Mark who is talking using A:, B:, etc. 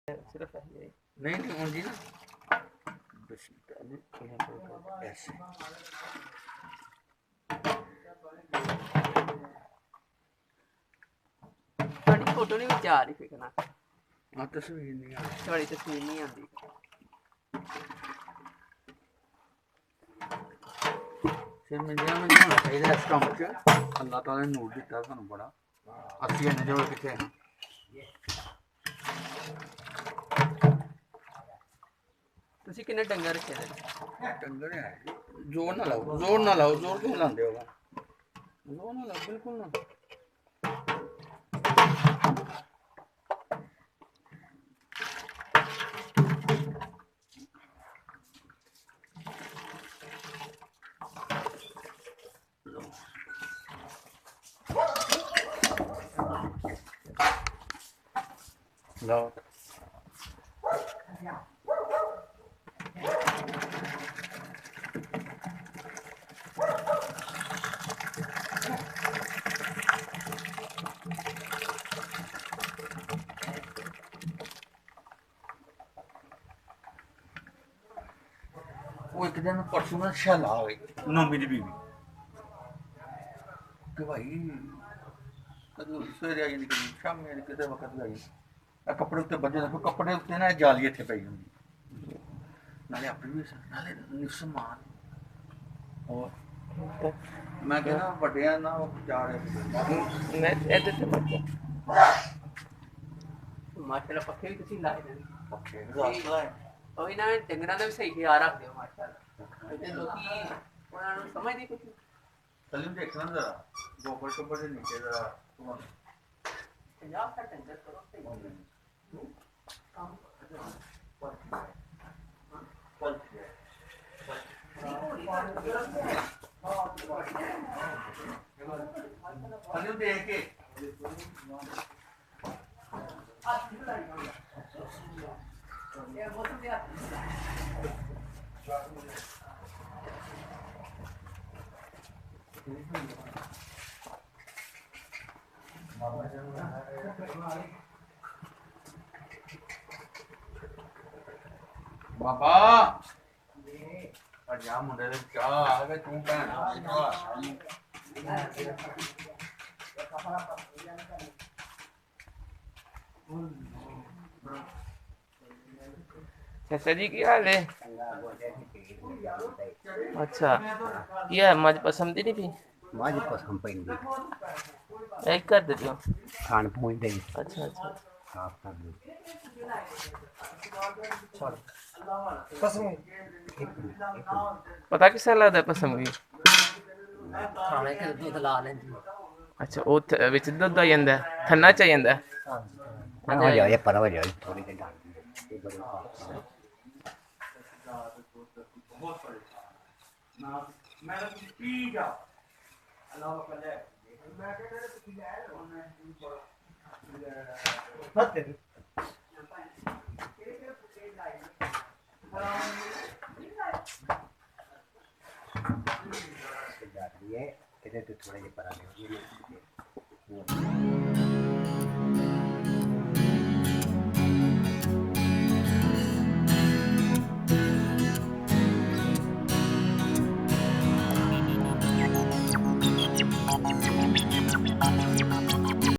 A: सिर्फ है यही।
B: नहीं नहीं ऊँधी ना बस ऐसे
A: ਤੁਹਾਡੀ ਫੋਟੋ ਨਹੀਂ ਵਿੱਚ ਆ ਰਹੀ ਫਿਰ ਨਾ
B: हाँ तस्वीर नहीं आ रही
A: ਤੁਹਾਡੀ ਤਸਵੀਰ ਨਹੀਂ ਆਉਂਦੀ
B: फिर मैं जरा मैं होना चाहिए इस काम च अल्लाह ताला ने नूर दिता सानू बड़ा अस्सी ने जो किथे
A: ਤੁਸੀਂ ਕਿੰਨੇ ਡੰਗਰ ਰੱਖੇ ਨੇ
B: डंगर है जोर ना लाओ जोर क्यों लांदे हो जोर ना लाओ बिल्कुल ना लाओ वो एक दिन परसों ना शैल आ गई नौमी दी बीवी कि भाई कदों सवेरे आई निकली शामी आई किते वक्त आई कपड़े उत्ते बजे देखो कपड़े उत्ते ना जाली इत्थे पई हुंदी नाले अपनी भी नाले निसमान और मैं कहना वड्डियां ना जा रहे
A: मैं ਇਹਦੇ ਤੇ ਬੱਚਾ ਮਾਸ਼ਾਅੱਲਾ ਪੱਖੇ ਵੀ ਤੁਸੀਂ ਲਾਏ ਨੇ
B: पक्षे रास्ता है
A: ਉਹ ਇਹਨਾਂ ਡੰਗਰਾਂ ਦਾ ਵੀ ਸਹੀ ਖਿਆਲ ਰੱਖਦੇ ਹੋ ਮਾਸ਼ਾਅੱਲਾ ਤੇ ਲੋਕੀ ਉਹਨਾਂ ਨੂੰ ਸਮਝਦੇ ਕੁਝ
B: सलीम देखना जरा गोबर शोबर से नीचे जरा
A: 50 का डंगर करो सही
B: सलीम देख के बाबा ਜਾ ਮੁੰਡੇ ਦੇ ਚਾਹ ਆ ਗਏ ਤੂੰ ਭੈਣ
A: ਚਾਚਾ ਜੀ ਕੀ ਹਾਲ ਹੈ? ਅੱਛਾ ਕੀ ਹੈ ਮੱਝ ਪਸੰਦ ਹੀ ਨਹੀਂ ਪਈ?
C: ਮੱਝ ਪਸੰਦ ਪੈਂਦੀ
A: ਇਹ ਕਰ ਦੇ ਦਿਓ।
C: ਖਾਣ ਪਹੁੰਚਦੇ ਹੀ
A: ਅੱਛਾ ਅੱਛਾ
C: ਸਾਫ ਕਰ ਦਿਓ
A: ਪਤਾ ਕਿਸ ਤਰ੍ਹਾਂ ਲੱਗਦਾ ਪਸੰਦ ਵੀ?
C: ਖਾਣੇ ਕਿ ਦੁੱਧ ਲਾ ਲੈਂਦੀ
A: ਅੱਛਾ ਉਹ ਵਿੱਚ ਦੁੱਧ ਆ ਜਾਂਦਾ ਥੰਨਾ ਚ ਆ ਜਾਂਦਾ।
C: ਹੋ ਜਾਏ ਪਰ ਹੋ ਜਾਏ ਥੋੜੀ ਜਿਹੀ ਡਾਲ ਇਹ ਬੜੇ
B: ਮੈਂ ਪੀ ਜਾ ਅੱਲਾਹ ਕੱਲੇ ਮੈਂ ਕਹਿੰਦਾ ਤੁਸੀਂ ਲੈ ਉਹਨੇ ਹੱਥ
C: ਇਹਦੇ ਤੇ ਥੋੜੇ ਜਿਹੇ ਪਰਾਂ